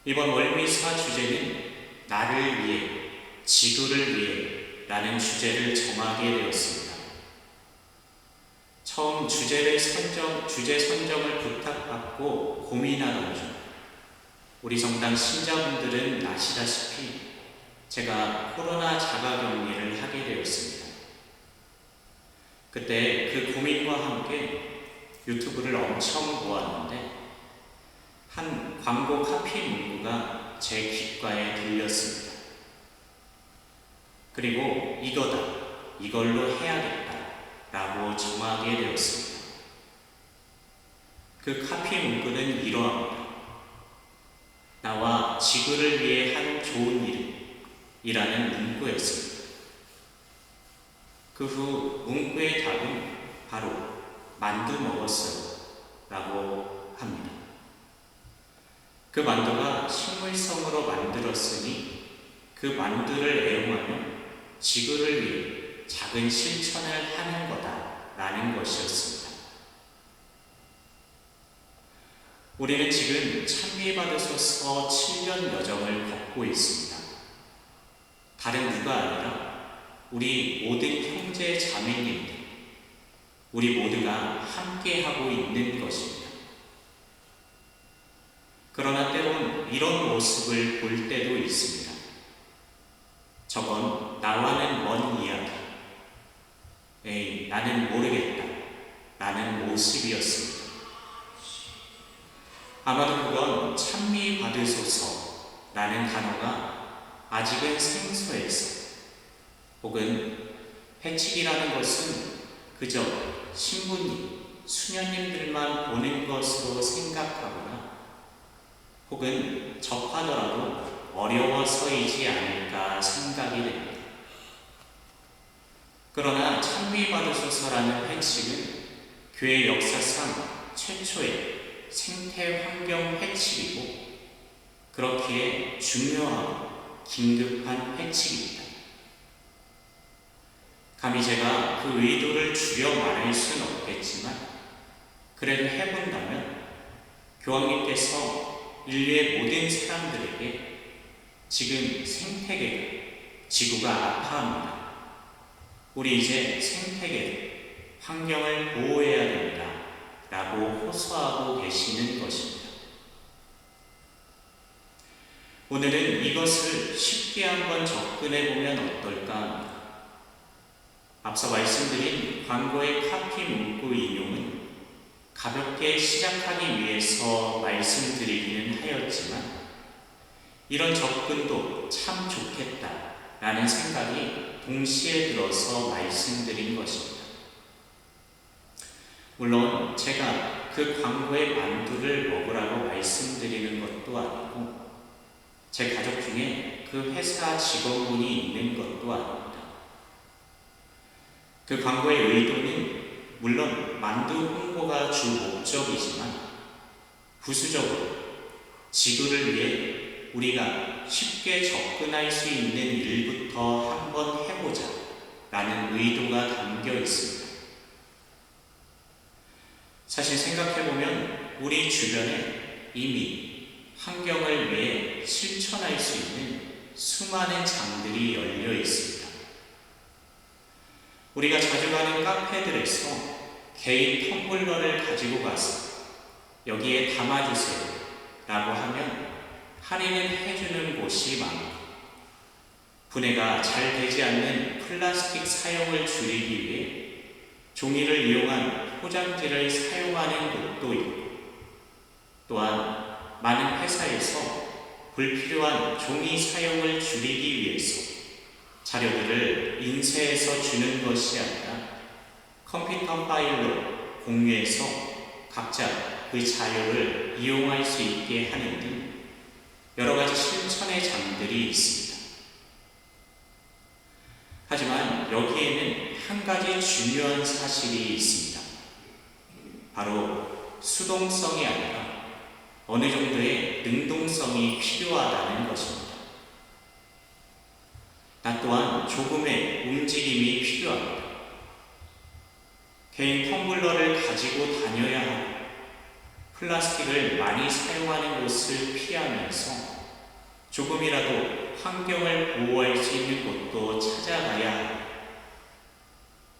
이번 월미사 주제는 나를 위해, 지구를 위해 라는 주제를 정하게 되었습니다. 처음 주제 선정을 부탁받고 고민하던 중 우리 성당 신자분들은 아시다시피 제가 코로나 자가격리를 하게 되었습니다. 그때 그 고민과 함께 유튜브를 엄청 보았는데 한 광고 카피 문구가 제 귓가에 들렸습니다. 그리고 이걸로 해야겠다 라고 정하게 되었습니다. 그 카피 문구는 이러합니다. 나와 지구를 위해 한 좋은 일이라는 문구였습니다. 그 후 문구의 답은 바로 만두 먹었어요 라고 합니다. 그 만두가 식물성으로 만들었으니 그 만두를 애용하며 지구를 위해 작은 실천을 하는 거다라는 것이었습니다. 우리는 지금 찬미받으소서 7년 여정을 걷고 있습니다. 다른 누가 아니라 우리 모든 형제 자매님들, 우리 모두가 함께하고 있는 것입니다. 그러나 때론 이런 모습을 볼 때도 있습니다. 저건 나와는 먼 이야기. 에이, 나는 모르겠다. 라는 모습이었습니다. 아마도 그건 찬미 받으소서 라는 단어가 아직은 생소해서 혹은 회칙이라는 것은 그저 신부님, 수녀님들만 보는 것으로 생각하거나 혹은 접하더라도 어려워서이지 않을까 생각이 됩니다. 그러나 찬미받으소서라는 회칙은 교회 역사상 최초의 생태 환경 회칙이고 그렇기에 중요하고 긴급한 회칙입니다. 감히 제가 그 의도를 줄여 말할 수는 없겠지만 그래도 해본다면 교황님께서 인류의 모든 사람들에게 지금 생태계, 지구가 아파합니다. 우리 이제 생태계, 환경을 보호해야 됩니다. 라고 호소하고 계시는 것입니다. 오늘은 이것을 쉽게 한번 접근해보면 어떨까 합니다. 앞서 말씀드린 광고의 카피 문구 인용은 가볍게 시작하기 위해서 말씀드리기는 하였지만 이런 접근도 참 좋겠다 라는 생각이 동시에 들어서 말씀드린 것입니다. 물론 제가 그 광고의 만두를 먹으라고 말씀드리는 것도 아니고 제 가족 중에 그 회사 직원분이 있는 것도 아닙니다. 그 광고의 의도는 물론 만두 홍보가 주 목적이지만 부수적으로 지구를 위해 우리가 쉽게 접근할 수 있는 일부터 한번 해보자 라는 의도가 담겨 있습니다. 사실 생각해보면 우리 주변에 이미 환경을 위해 실천할 수 있는 수많은 장들이 열려 있습니다. 우리가 자주 가는 카페들에서 개인 텀블러를 가지고 가서 여기에 담아주세요 라고 하면 할인을 해주는 곳이 많고 분해가 잘 되지 않는 플라스틱 사용을 줄이기 위해 종이를 이용한 포장지를 사용하는 곳도 있고 또한 많은 회사에서 불필요한 종이 사용을 줄이기 위해서 자료들을 인쇄해서 주는 것이 아니라 컴퓨터 파일로 공유해서 각자 그 자료를 이용할 수 있게 하는 등 여러 가지 실천의 장들이 있습니다. 하지만 여기에는 한 가지 중요한 사실이 있습니다. 바로 수동성이 아니라 어느 정도의 능동성이 필요하다는 것입니다. 나 또한 조금의 움직임이 필요합니다. 개인 텀블러를 가지고 다녀야 하고 플라스틱을 많이 사용하는 곳을 피하면서 조금이라도 환경을 보호할 수 있는 곳도 찾아가야 합니다.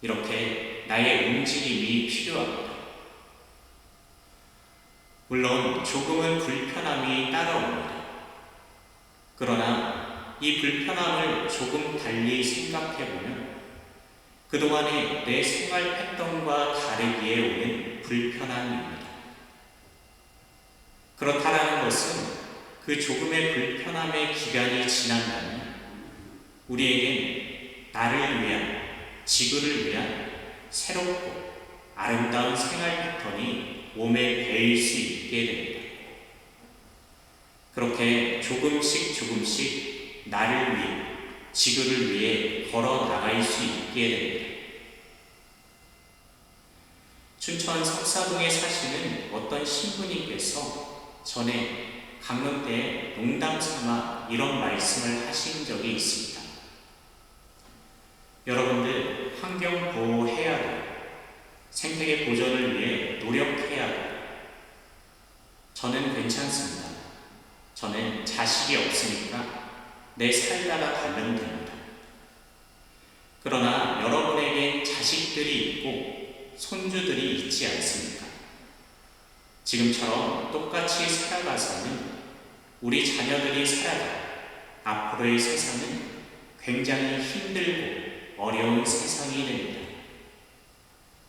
이렇게 나의 움직임이 필요합니다. 물론 조금은 불편함이 따라옵니다. 그러나 이 불편함을 조금 달리 생각해보면 그동안의 내 생활 패턴과 다르기에 오는 불편함입니다. 그렇다라는 것은 그 조금의 불편함의 기간이 지난다면 우리에겐 나를 위한, 지구를 위한 새롭고 아름다운 생활 패턴이 몸에 배일 수 있게 됩니다. 그렇게 조금씩 나를 위해, 지구를 위해 걸어 나갈 수 있게 됩니다. 춘천 석사동에 사시는 어떤 신부님께서 전에 강론 때 농담 삼아 이런 말씀을 하신 적이 있습니다. 여러분들 환경 보호해야 돼요. 생태계 보존을 위해 노력해야 돼요. 저는 괜찮습니다. 저는 자식이 없으니까 내 살다가 가면 됩니다. 그러나 여러분에겐 자식들이 있고 손주들이 있지 않습니까? 지금처럼 똑같이 살아가서는 우리 자녀들이 살아갈 앞으로의 세상은 굉장히 힘들고 어려운 세상이 됩니다.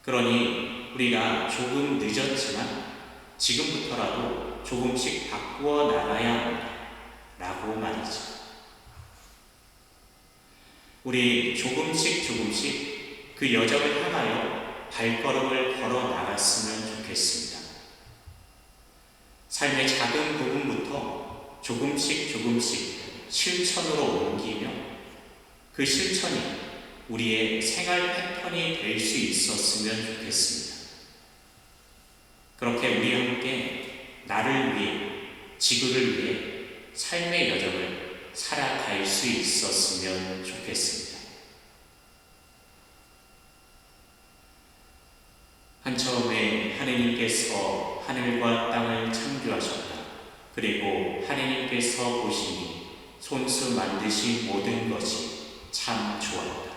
그러니 우리가 조금 늦었지만 지금부터라도 조금씩 바꾸어 나가야 합니다. 라고 말이죠. 우리 조금씩 그 여정을 향하여 발걸음을 걸어 나갔으면 좋겠습니다. 삶의 작은 부분부터 조금씩 실천으로 옮기며 그 실천이 우리의 생활 패턴이 될 수 있었으면 좋겠습니다. 그렇게 우리 함께 나를 위해, 지구를 위해 삶의 여정을 살아갈 수 있었으면 좋겠습니다. 한처음에 하느님께서 하늘과 땅을 창조하셨다. 그리고 하느님께서 보시니 손수 만드신 모든 것이 참 좋았다.